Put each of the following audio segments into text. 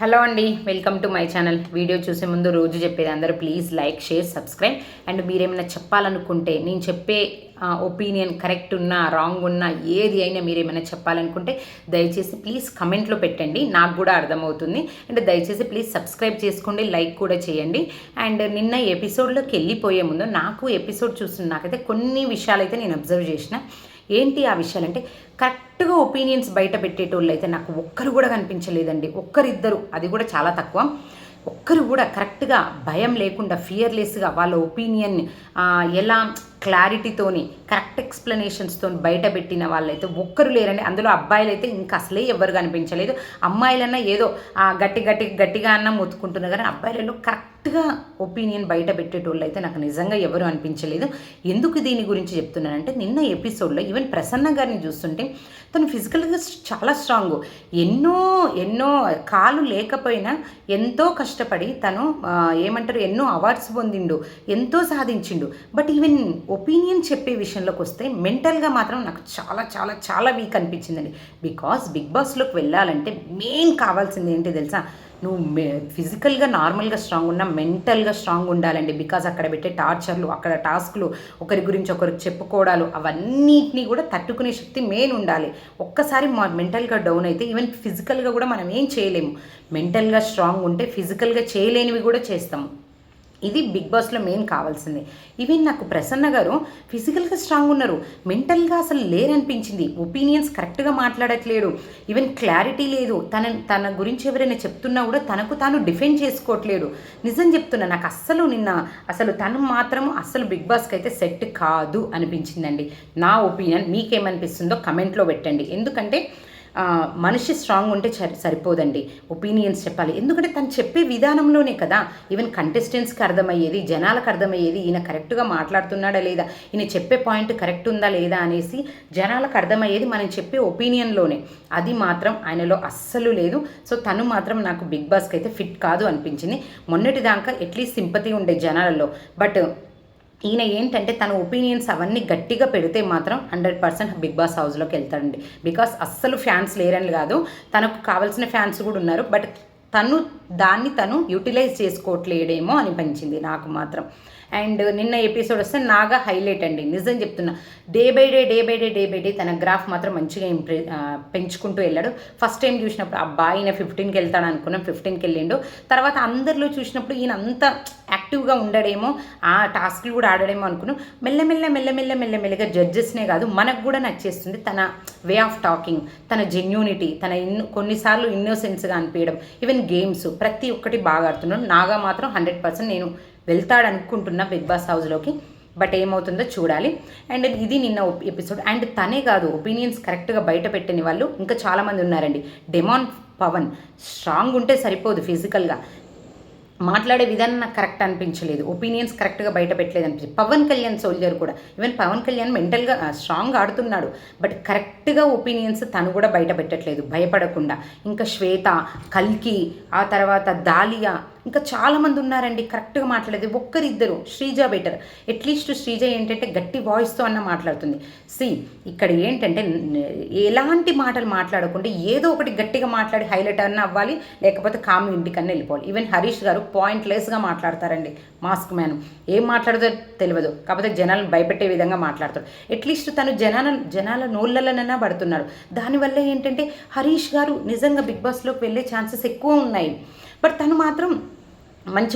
Hello అండి, welcome to my channel. Video చూసే ముందు రోజు చెప్పేది అందరూ please like, share, subscribe. And మీరేమైనా చెప్పాలనుకుంటే, నేను చెప్పే ఒపీనియన్ కరెక్ట్ ఉన్నా రాంగ్ ఉన్నా ఏది అయినా మీరేమైనా చెప్పాలనుకుంటే దయచేసి ప్లీజ్ కమెంట్లో పెట్టండి, నాకు కూడా అర్థమవుతుంది. అండ్ దయచేసి ప్లీజ్ సబ్స్క్రైబ్ చేసుకోండి, లైక్ కూడా చేయండి. అండ్ నిన్న ఎపిసోడ్లోకి వెళ్ళిపోయే ముందు నాకు ఎపిసోడ్ చూస్తున్న నాకైతే కొన్ని విషయాలు అయితే నేను అబ్జర్వ్ చేసిన. ఏంటి ఆ విషయాలంటే, కరెక్ట్గా ఒపీనియన్స్ బయట పెట్టేటోళ్ళు అయితే నాకు ఒక్కరు కూడా కనిపించలేదండి. ఒక్కరిద్దరు, అది కూడా చాలా తక్కువ. ఒక్కరు కూడా కరెక్ట్గా భయం లేకుండా ఫియర్లెస్గా వాళ్ళ ఒపీనియన్ ఎలా క్లారిటీతోని కరెక్ట్ ఎక్స్ప్లెనేషన్స్తో బయట పెట్టిన వాళ్ళైతే ఒక్కరు లేరండి. అందులో అబ్బాయిలు అయితే ఇంకా అసలే ఎవ్వరు కనిపించలేదు. అమ్మాయిలన్నా ఏదో గట్టిగా అన్న మొత్తుకుంటున్నారు, కానీ అబ్బాయిలలో కరెక్ట్గా ఒపీనియన్ బయట పెట్టేటోళ్ళు అయితే నాకు నిజంగా ఎవరు అనిపించలేదు. ఎందుకు దీని గురించి చెప్తున్నానంటే, నిన్న ఎపిసోడ్లో ఈవెన్ ప్రసన్న గారిని చూస్తుంటే తను ఫిజికల్గా చాలా స్ట్రాంగ్. ఎన్నో ఎన్నో కాలు లేకపోయినా ఎంతో కష్టపడి తను ఎన్నో అవార్డ్స్ పొందిండు, ఎంతో సాధించిండు. బట్ ఈవెన్ ఒపీనియన్ చెప్పే విషయంలోకి వస్తే మెంటల్గా మాత్రం నాకు చాలా చాలా చాలా వీక్ అనిపించిందండి. బికాస్ బిగ్ బాస్లోకి వెళ్ళాలంటే మెయిన్ కావాల్సింది ఏంటి తెలుసా? నువ్వు ఫిజికల్గా నార్మల్గా స్ట్రాంగ్ ఉన్నా మెంటల్గా స్ట్రాంగ్ ఉండాలండి. బికాజ్ అక్కడ పెట్టే టార్చర్లు, అక్కడ టాస్క్లు, ఒకరి గురించి ఒకరికి చెప్పుకోవడాలు, అవన్నిటినీ కూడా తట్టుకునే శక్తి మెయిన్ ఉండాలి. ఒక్కసారి మెంటల్గా డౌన్ అయితే ఈవెన్ ఫిజికల్గా కూడా మనం ఏం చేయలేము. మెంటల్గా స్ట్రాంగ్ ఉంటే ఫిజికల్గా చేయలేనివి కూడా చేస్తాము. ఇది బిగ్ బాస్లో మెయిన్ కావాల్సింది. ఈవెన్ నాకు ప్రసన్న గారు ఫిజికల్గా స్ట్రాంగ్ ఉన్నారు, మెంటల్గా అసలు లేరనిపించింది. ఒపీనియన్స్ కరెక్ట్గా మాట్లాడట్లేడు, ఈవెన్ క్లారిటీ లేదు. తన గురించి ఎవరైనా చెప్తున్నా కూడా తనకు తాను డిఫెండ్ చేసుకోవట్లేడు. నిజం చెప్తున్నా, నాకు అసలు తను మాత్రం అస్సలు బిగ్ బాస్కి అయితే సెట్ కాదు అనిపించిందండి. నా ఒపీనియన్ మీకేమనిపిస్తుందో కమెంట్లో పెట్టండి. ఎందుకంటే మనిషి స్ట్రాంగ్ ఉంటే సరిపోదండి, ఒపీనియన్స్ చెప్పాలి. ఎందుకంటే తను చెప్పే విధానంలోనే కదా ఈవెన్ కంటెస్టెంట్స్కి అర్థమయ్యేది, జనాలకు అర్థమయ్యేది. ఈయన కరెక్ట్గా మాట్లాడుతున్నాడా లేదా, ఈయన చెప్పే పాయింట్ కరెక్ట్ ఉందా లేదా అనేసి జనాలకు అర్థమయ్యేది మనం చెప్పే ఒపీనియన్లోనే. అది మాత్రం ఆయనలో అస్సలు లేదు. సో తను మాత్రం నాకు బిగ్ బాస్కి అయితే ఫిట్ కాదు అనిపించింది. మొన్నటిదాకా అట్లీస్ట్ సింపతి ఉండే జనాలలో. బట్ ఈయన ఏంటంటే తన ఒపీనియన్స్ అవన్నీ గట్టిగా పెడితే మాత్రం 100% బిగ్ బాస్ హౌస్లోకి వెళ్తాడండి. బికాస్ అస్సలు ఫ్యాన్స్ లేరని కాదు, తనకు కావాల్సిన ఫ్యాన్స్ కూడా ఉన్నారు. బట్ తను యూటిలైజ్ చేసుకోవట్లేడేమో అనిపించింది నాకు మాత్రం. అండ్ నిన్న ఎపిసోడ్ వస్తే నాగా హైలైట్ అండి, నిజం చెప్తున్నా. డే బై డే తన గ్రాఫ్ మాత్రం మంచిగా పెంచుకుంటూ వెళ్ళాడు. ఫస్ట్ టైం చూసినప్పుడు అబ్బాయి ఈయన 15కి వెళ్తాడు అనుకున్నాం, 15కి వెళ్ళిండు. తర్వాత అందరిలో చూసినప్పుడు ఈయన అంత యాక్టివ్గా ఉండడేమో, ఆ టాస్క్లు కూడా ఆడడేమో అనుకున్నాం. మెల్లమెల్లగా జడ్జెస్నే కాదు మనకు కూడా నచ్చేస్తుంది తన వే ఆఫ్ టాకింగ్, తన జెన్యూనిటీ, తన కొన్నిసార్లు ఇన్నోసెన్స్గా అనిపించడం, ఈవెన్ గేమ్స్ ప్రతి ఒక్కటి బాగా ఆడుతున్నాడు. నాగా మాత్రం 100% నేను వెళ్తాడనుకుంటున్నా బిగ్ బాస్ హౌస్లోకి. బట్ ఏమవుతుందో చూడాలి. అండ్ ఇది నిన్న ఎపిసోడ్. అండ్ తనే కాదు, ఒపీనియన్స్ కరెక్ట్గా బయట పెట్టని వాళ్ళు ఇంకా చాలామంది ఉన్నారండి. డెమాన్ పవన్ స్ట్రాంగ్ ఉంటే సరిపోదు, ఫిజికల్గా మాట్లాడే విధానం నాకు కరెక్ట్ అనిపించలేదు, ఒపీనియన్స్ కరెక్ట్గా బయట పెట్టలేదు అనిపించింది. పవన్ కళ్యాణ్ సోల్జర్ కూడా, ఈవెన్ పవన్ కళ్యాణ్ మెంటల్గా స్ట్రాంగ్ ఆడుతున్నాడు, బట్ కరెక్ట్గా ఒపీనియన్స్ తను కూడా బయట పెట్టట్లేదు భయపడకుండా. ఇంకా శ్వేత, కల్కి, ఆ తర్వాత దాలియా, ఇంకా చాలామంది ఉన్నారండి కరెక్ట్గా మాట్లాడేది. ఒక్కరిద్దరు, శ్రీజ బెటర్. అట్లీస్ట్ శ్రీజ ఏంటంటే గట్టి వాయిస్తో అన్న మాట్లాడుతుంది. ఇక్కడ ఏంటంటే ఎలాంటి మాటలు మాట్లాడకుండా ఏదో ఒకటి గట్టిగా మాట్లాడి హైలైట్ అన్న అవ్వాలి, లేకపోతే కామ్ ఇంటికన్నా వెళ్ళిపోవాలి. ఈవెన్ హరీష్ గారు పాయింట్లెస్గా మాట్లాడతారండి. మాస్క్ మ్యాన్ ఏం మాట్లాడదో తెలియదు, కాకపోతే జనాలను భయపెట్టే విధంగా మాట్లాడతాడు. అట్లీస్ట్ తను జనాల నోళ్ళలోనైనా పడుతున్నాడు. దానివల్ల ఏంటంటే హరీష్ గారు నిజంగా బిగ్ బాస్లోకి వెళ్ళే ఛాన్సెస్ ఎక్కువ ఉన్నాయి. బట్ తను మాత్రం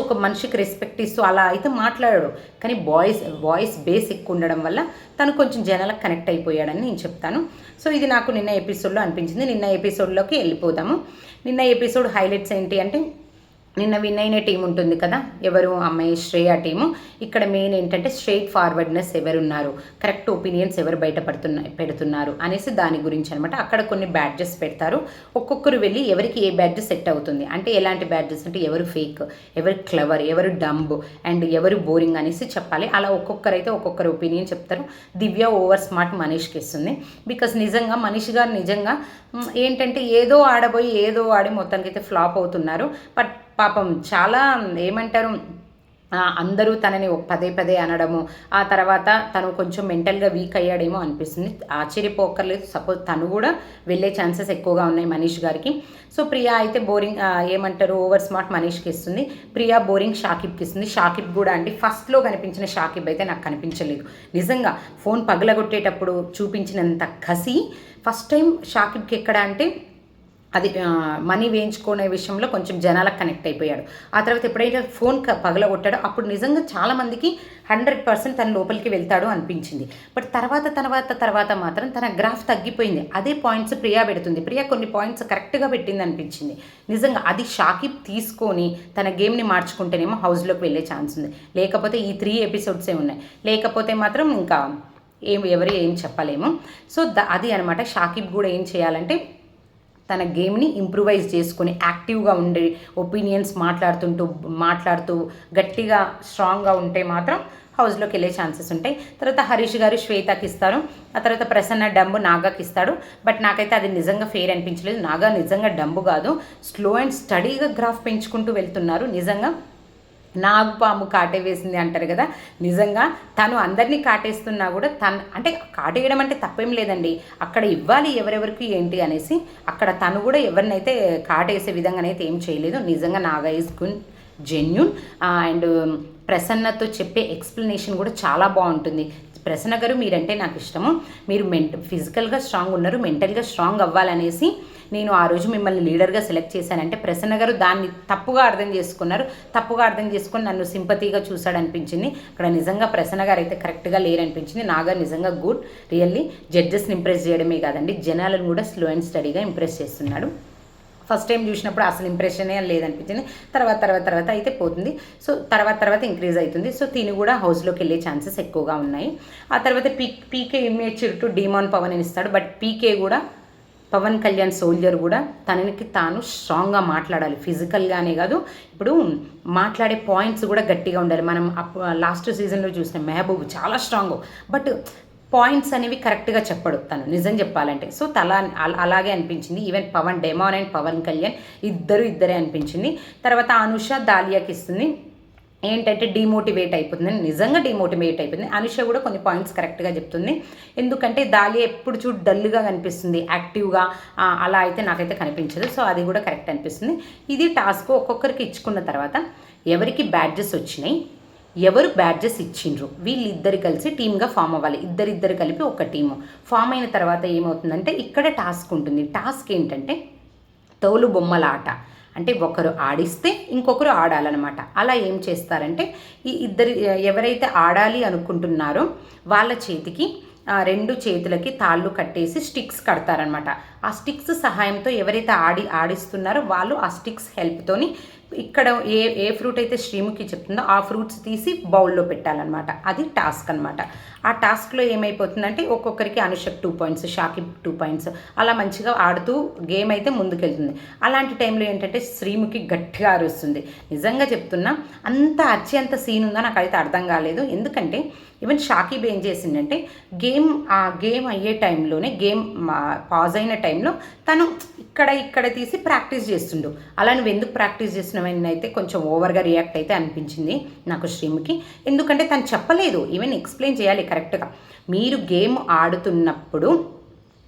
ఒక మనిషికి రెస్పెక్ట్ ఇస్తూ అలా అయితే మాట్లాడాడు. కానీ వాయిస్ బేస్ ఎక్కువ ఉండడం వల్ల తను కొంచెం జనాలకు కనెక్ట్ అయిపోయాడని నేను చెప్తాను. సో ఇది నాకు నిన్న ఎపిసోడ్లో అనిపించింది. నిన్న ఎపిసోడ్లోకి వెళ్ళిపోదాము. నిన్న ఎపిసోడ్ హైలైట్స్ ఏంటి అంటే, నిన్న విన్ అయిన టీం ఉంటుంది కదా, ఎవరు అమ్మాయి శ్రేయ టీము. ఇక్కడ మెయిన్ ఏంటంటే స్ట్రైట్ ఫార్వర్డ్నెస్ ఎవరున్నారు, కరెక్ట్ ఒపీనియన్స్ ఎవరు పెడుతున్నారు అనేసి దాని గురించి అనమాట. అక్కడ కొన్ని బ్యాడ్జెస్ పెడతారు, ఒక్కొక్కరు వెళ్ళి ఎవరికి ఏ బ్యాడ్జ్ సెట్ అవుతుంది అంటే, ఎలాంటి బ్యాడ్జెస్ అంటే ఎవరు ఫేక్, ఎవరు క్లవర్, ఎవరు డంబ్ అండ్ ఎవరు బోరింగ్ అనేసి చెప్పాలి. అలా ఒక్కొక్కరైతే ఒక్కొక్కరు ఒపీనియన్ చెప్తారు. దివ్య ఓవర్ స్మార్ట్ మనీష్కి ఇస్తుంది. బికాస్ నిజంగా మనీష్ గారు నిజంగా ఏంటంటే ఏదో ఆడి మొత్తానికైతే ఫ్లాప్ అవుతున్నారు. బట్ పాపం చాలా అందరూ తనని పదే పదే అనడము, ఆ తర్వాత తను కొంచెం మెంటల్గా వీక్ అయ్యాడేమో అనిపిస్తుంది. ఆశ్చర్యపోకర్లేదు, సపోజ్ తను కూడా వెళ్ళే ఛాన్సెస్ ఎక్కువగా ఉన్నాయి మనీష్ గారికి. సో ప్రియా అయితే బోరింగ్, ఏమంటారు, ఓవర్ స్మార్ట్ మనీష్కి ఇస్తుంది, ప్రియా బోరింగ్ షాకిబ్కి ఇస్తుంది. షాకిబ్ కూడా అండి, ఫస్ట్లో కనిపించిన షాకిబ్ అయితే నాకు కనిపించలేదు. నిజంగా ఫోన్ పగలగొట్టేటప్పుడు చూపించినంత కసి ఫస్ట్ టైం షాకిబ్కి ఎక్కడ అంటే అది మనీ వేయించుకునే విషయంలో కొంచెం జనాలకు కనెక్ట్ అయిపోయాడు. ఆ తర్వాత ఎప్పుడైతే ఫోన్ పగలగొట్టాడో అప్పుడు నిజంగా చాలామందికి 100% తన లోపలికి వెళ్తాడు అనిపించింది. బట్ తర్వాత మాత్రం తన గ్రాఫ్ తగ్గిపోయింది. అదే పాయింట్స్ ప్రియా పెడుతుంది. ప్రియా కొన్ని పాయింట్స్ కరెక్ట్గా పెట్టింది అనిపించింది. నిజంగా అది షాకిబ్ తీసుకొని తన గేమ్ని మార్చుకుంటేనేమో హౌస్లోకి వెళ్ళే ఛాన్స్ ఉంది. లేకపోతే ఈ 3 ఎపిసోడ్సే ఉన్నాయి. లేకపోతే మాత్రం ఇంకా ఎవరు ఏం చెప్పలేము. సో అది అనమాట. షాకిబ్ కూడా ఏం చేయాలంటే తన గేమ్ని ఇంప్రూవైజ్ చేసుకొని యాక్టివ్గా ఉండే ఒపీనియన్స్ మాట్లాడుతూ గట్టిగా స్ట్రాంగ్గా ఉంటే మాత్రం హౌస్లోకి వెళ్ళే ఛాన్సెస్ ఉంటాయి. తర్వాత హరీష్ గారు శ్వేతకి ఇస్తారు. ఆ తర్వాత ప్రసన్న డంబు నాగాకి ఇస్తాడు. బట్ నాకైతే అది నిజంగా ఫెయిర్ అనిపించలేదు. నాగా నిజంగా డంబు కాదు, స్లో అండ్ స్టడీగా గ్రాఫ్ పెంచుకుంటూ వెళ్తున్నారు. నిజంగా నాగుపాము కాటే వేసింది అంటారు కదా, నిజంగా తను అందరినీ కాటేస్తున్నా కూడా అంటే కాటేయడం అంటే తప్పేం లేదండి, అక్కడ ఇవ్వాలి ఎవరెవరికి ఏంటి అనేసి. అక్కడ తను కూడా ఎవరినైతే కాటేసే విధంగానైతే ఏం చేయలేదు. నిజంగా Naga is good, genuine. And ప్రసన్నతో చెప్పే ఎక్స్ప్లెనేషన్ కూడా చాలా బాగుంటుంది. ప్రసన్న గారు మీరంటే నాకు ఇష్టము, మీరు ఫిజికల్గా స్ట్రాంగ్ ఉన్నారు, మెంటల్గా స్ట్రాంగ్ అవ్వాలనేసి నేను ఆ రోజు మిమ్మల్ని లీడర్గా సెలెక్ట్ చేశానంటే ప్రసన్న గారు దాన్ని తప్పుగా అర్థం చేసుకొని నన్ను సింపతిగా చూశాడనిపించింది. అక్కడ నిజంగా ప్రసన్న గారు అయితే కరెక్ట్గా లేరనిపించింది. నాగా నిజంగా గుడ్, రియల్లీ జడ్జెస్ని ఇంప్రెస్ చేయడమే కాదండి, జనాలను కూడా స్లో అండ్ స్టడీగా ఇంప్రెస్ చేస్తున్నాడు. ఫస్ట్ టైం చూసినప్పుడు అసలు ఇంప్రెషనే లేదనిపించింది. తర్వాత అయితే పోతుంది. సో తర్వాత ఇంక్రీజ్ అవుతుంది. సో తిని కూడా హౌస్లోకి వెళ్ళే ఛాన్సెస్ ఎక్కువగా ఉన్నాయి. ఆ తర్వాత పీకే ఇమేచ్యూర్ టు డీమాన్ పవన్ అని ఇస్తాడు. బట్ పీకే కూడా పవన్ కళ్యాణ్ సోల్జర్ కూడా తనకి తాను స్ట్రాంగ్గా మాట్లాడాలి, ఫిజికల్గానే కాదు, ఇప్పుడు మాట్లాడే పాయింట్స్ కూడా గట్టిగా ఉండాలి. మనం లాస్ట్ సీజన్లో చూసిన మెహబూబ్ చాలా స్ట్రాంగ్, బట్ పాయింట్స్ అనేవి కరెక్ట్గా చెప్పడు తను, నిజం చెప్పాలంటే. సో అలాగే అనిపించింది. Even Pawan demon and Pawan Kalyan ఇద్దరే అనిపించింది. తర్వాత అనుష దాలియాకి ఇస్తుంది. ఏంటంటే డిమోటివేట్ అయిపోతుంది, నిజంగా డిమోటివేట్ అయిపోతుంది. అనుష కూడా కొన్ని పాయింట్స్ కరెక్ట్గా చెప్తుంది. ఎందుకంటే దాలియా ఎప్పుడు చూడు డల్గా కనిపిస్తుంది, యాక్టివ్గా అలా అయితే నాకైతే కనిపించదు. సో అది కూడా కరెక్ట్ అనిపిస్తుంది. ఇది టాస్క్ ఒక్కొక్కరికి ఇచ్చుకున్న తర్వాత ఎవరికి బ్యాడ్జెస్ వచ్చినాయి, ఎవరు బ్యాడ్జెస్ ఇచ్చిండ్రు, వీళ్ళిద్దరు కలిసి టీమ్గా ఫామ్ అవ్వాలి. ఇద్దరు కలిపి ఒక టీము ఫామ్ అయిన తర్వాత ఏమవుతుందంటే ఇక్కడ టాస్క్ ఉంటుంది. టాస్క్ ఏంటంటే తోలు బొమ్మల ఆట. అంటే ఒకరు ఆడిస్తే ఇంకొకరు ఆడాలన్నమాట. అలా ఏం చేస్తారంటే ఈ ఇద్దరు ఎవరైతే ఆడాలి అనుకుంటున్నారో వాళ్ళ చేతికి 2 చేతులకి తాళ్ళు కట్టేసి స్టిక్స్ కడతారనమాట. ఆ స్టిక్స్ సహాయంతో ఎవరైతే ఆడిస్తున్నారో వాళ్ళు ఆ స్టిక్స్ హెల్ప్తోని ఇక్కడ ఏ ఫ్రూట్ అయితే శ్రీముఖి చెప్తుందో ఆ ఫ్రూట్స్ తీసి బౌల్లో పెట్టాలన్నమాట. అది టాస్క్ అనమాట. ఆ టాస్క్లో ఏమైపోతుందంటే ఒక్కొక్కరికి అనుషక్ 2 పాయింట్స్, షాకిబ్ 2 పాయింట్స్, అలా మంచిగా ఆడుతూ గేమ్ అయితే ముందుకెళ్తుంది. అలాంటి టైంలో ఏంటంటే శ్రీముఖి గట్టిగా అరుస్తుంది. నిజంగా చెప్తున్నా, అంత అరిచేంత సీన్ ఉందో నాకైతే అర్థం కాలేదు. ఎందుకంటే ఈవెన్ షాకిబ్ ఏం చేసిందంటే గేమ్ అయ్యే టైంలోనే, గేమ్ పాజ్ అయిన టైంలో తను ఇక్కడ తీసి ప్రాక్టీస్ చేస్తుండు. అలా నువ్వు ఎందుకు ప్రాక్టీస్ చేస్తున్నావని అయితే కొంచెం ఓవర్గా రియాక్ట్ అయితే అనిపించింది నాకు శ్రీముఖి. ఎందుకంటే తను చెప్పలేదు, ఈవెన్ ఎక్స్ప్లెయిన్ చేయాలి కరెక్ట్గా. మీరు గేమ్ ఆడుతున్నప్పుడు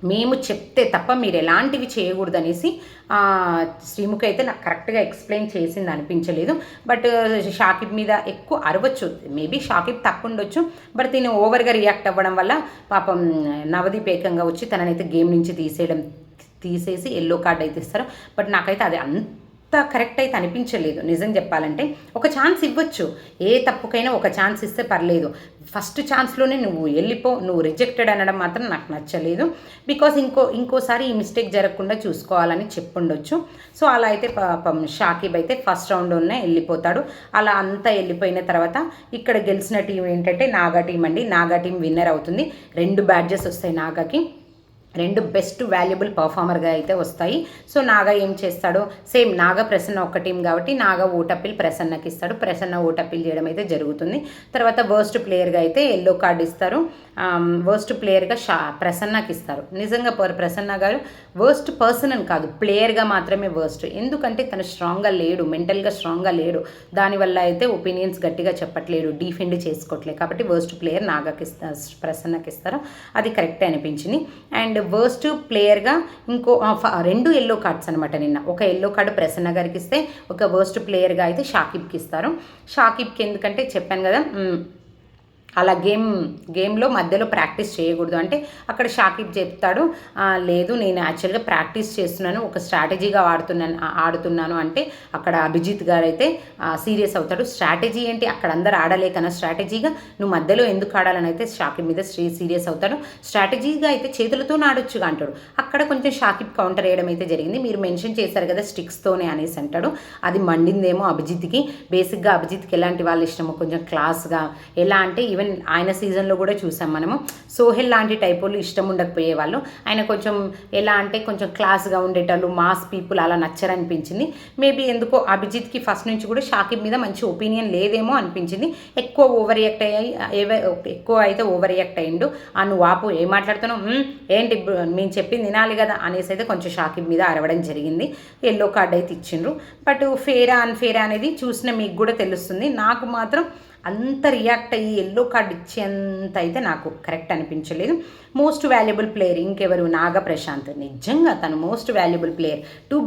మేము చెప్తే తప్ప మీరు ఎలాంటివి చేయకూడదు అనేసి శ్రీముఖి అయితే నాకు కరెక్ట్గా ఎక్స్ప్లెయిన్ చేసింది అనిపించలేదు. బట్ షాకిబ్ మీద ఎక్కువ అరవచ్చు, మేబీ షాకిబ్ తప్పు ఉండొచ్చు. బట్ దీన్ని ఓవర్గా రియాక్ట్ అవ్వడం వల్ల పాపం నవదీప్ ఏకంగా వచ్చి తననైతే గేమ్ నుంచి తీసేసి ఎల్లో కార్డ్ అయితే ఇస్తారు. బట్ నాకైతే అది అంత కరెక్ట్ అయితే అనిపించలేదు నిజం చెప్పాలంటే. ఒక ఛాన్స్ ఇవ్వచ్చు, ఏ తప్పుకైనా ఒక ఛాన్స్ ఇస్తే పర్లేదు. ఫస్ట్ ఛాన్స్లోనే నువ్వు రిజెక్టెడ్ అనడం మాత్రం నాకు నచ్చలేదు. బికాస్ ఇంకోసారి ఈ మిస్టేక్ జరగకుండా చూసుకోవాలని చెప్పుండొచ్చు. సో అలా అయితే షాకిబ్ అయితే ఫస్ట్ రౌండ్లోనే వెళ్ళిపోతాడు. అలా అంతా వెళ్ళిపోయిన తర్వాత ఇక్కడ గెలిచిన టీం ఏంటంటే నాగా టీం అండి. నాగా టీం విన్నర్ అవుతుంది. 2 బ్యాడ్జెస్ వస్తాయి నాగాకి. రెండు బెస్ట్ వాల్యుబుల్ పర్ఫార్మర్గా అయితే వస్తాయి. సో నాగా ఏం చేస్తాడో సేమ్ నాగా ప్రసన్న ఒక టీం కాబట్టి నాగా ఓటప్పిల్ ప్రసన్నకి ఇస్తాడు. ప్రసన్న ఓటప్పిల్ చేయడం అయితే జరుగుతుంది. తర్వాత వర్స్ట్ ప్లేయర్గా అయితే ఎల్లో కార్డు ఇస్తారు. వర్స్ట్ ప్లేయర్గా ప్రసన్నకి ఇస్తారు. నిజంగా ప్రసన్న గారు వర్స్ట్ పర్సన్ అని కాదు, ప్లేయర్గా మాత్రమే వర్స్ట్. ఎందుకంటే తను స్ట్రాంగ్గా లేడు, మెంటల్గా స్ట్రాంగ్గా లేడు. దానివల్ల అయితే ఒపీనియన్స్ గట్టిగా చెప్పట్లేడు, డిఫెండ్ చేసుకోవట్లేదు. కాబట్టి వర్స్ట్ ప్లేయర్ నాగాకి ప్రసన్నకి ఇస్తారు. అది కరెక్టే అనిపించింది. అండ్ వర్స్ట్ ప్లేయర్గా ఇంకో 2 ఎల్లో కార్డ్స్ అనమాట నిన్న. ఒక ఎల్లో కార్డు ప్రసన్న గారికి ఇస్తే ఒక వర్స్ట్ ప్లేయర్గా అయితే షాకిబ్కి ఇస్తారు. షాకిబ్కి ఎందుకంటే చెప్పాను కదా, అలా గేమ్లో మధ్యలో ప్రాక్టీస్ చేయకూడదు అంటే అక్కడ షాకిబ్ చెప్తాడు, లేదు నేను యాక్చువల్గా ప్రాక్టీస్ చేస్తున్నాను, ఒక స్ట్రాటజీగా ఆడుతున్నాను అంటే అక్కడ అభిజిత్ గారు అయితే సీరియస్ అవుతాడు. స్ట్రాటజీ ఏంటి, అక్కడ అందరు ఆడలేకనా స్ట్రాటజీగా, నువ్వు మధ్యలో ఎందుకు ఆడాలని అయితే షాకిబ్ మీద సీరియస్ అవుతాడు. స్ట్రాటజీగా అయితే చేతులతో ఆడొచ్చుగా అంటాడు. అక్కడ కొంచెం షాకిబ్ కౌంటర్ వేయడం అయితే జరిగింది. మీరు మెన్షన్ చేశారు కదా స్టిక్స్తోనే అనేసి అంటాడు. అది మండిందేమో అభిజిత్కి. బేసిక్గా అభిజిత్కి ఎలాంటి వాళ్ళు ఇష్టమో కొంచెం క్లాస్గా, ఎలా అంటే ఈవెన్ ఆయన సీజన్లో కూడా చూసాం మనము. సోహెల్ లాంటి టైప్ వాళ్ళు ఇష్టం ఉండకపోయేవాళ్ళు. ఆయన కొంచెం ఎలా అంటే కొంచెం క్లాస్గా ఉండేటోళ్ళు, మాస్ పీపుల్ అలా నచ్చరనిపించింది. మేబీ ఎందుకో అభిజిత్కి ఫస్ట్ నుంచి కూడా షాకిబ్ మీద మంచి ఒపీనియన్ లేదేమో అనిపించింది. ఎక్కువ ఓవర్ రియాక్ట్ అయ్యిండు. నువ్వు ఆపు, ఏం మాట్లాడుతున్నావు, ఏంటి మేము చెప్పింది వినాలి కదా అనేసి అయితే కొంచెం షాకిబ్ మీద అరవడం జరిగింది. ఎల్లో కార్డ్ అయితే ఇచ్చిండ్రు. బట్ ఫేరా అన్ఫేరా అనేది చూసిన మీకు కూడా తెలుస్తుంది. నాకు మాత్రం అంత రియాక్ట్ అయ్యి ఎల్లో కార్డ్ ఇచ్చేంత అయితే నాకు కరెక్ట్ అనిపించలేదు. మోస్ట్ వాల్యుబుల్ ప్లేయర్ ఇంకెవరు, నాగ ప్రశాంత్. నిజంగా తను మోస్ట్ వాల్యుబుల్ ప్లేయర్. 2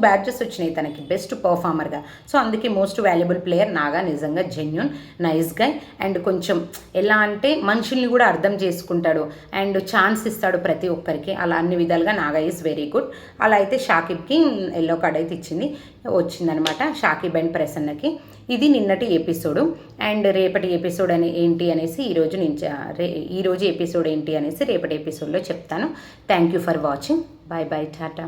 బ్యాడ్జెస్ వచ్చినాయి తనకి బెస్ట్ పర్ఫార్మర్గా. సో అందుకే మోస్ట్ వాల్యుబుల్ ప్లేయర్ నాగా. నిజంగా జెన్యూన్, నైస్ గై. అండ్ కొంచెం ఎలా అంటే మనుషుల్ని కూడా అర్థం చేసుకుంటాడు అండ్ ఛాన్స్ ఇస్తాడు ప్రతి ఒక్కరికి. అలా అన్ని విధాలుగా నాగా ఈజ్ వెరీ గుడ్. అలా అయితే షాకిబ్కి ఎల్లో కార్డ్ అయితే వచ్చిందనమాట, షాకిబ్ అండ్ ప్రసన్నకి. ఇది నిన్నటి ఎపిసోడు. అండ్ రేపటి ఎపిసోడ్ ఏంటి అనేసి ఈరోజు ఎపిసోడ్ ఏంటి అనేసి రేపటి ఎపిసోడ్లో చెప్తాను. Thank you for watching. Bye bye, Tata.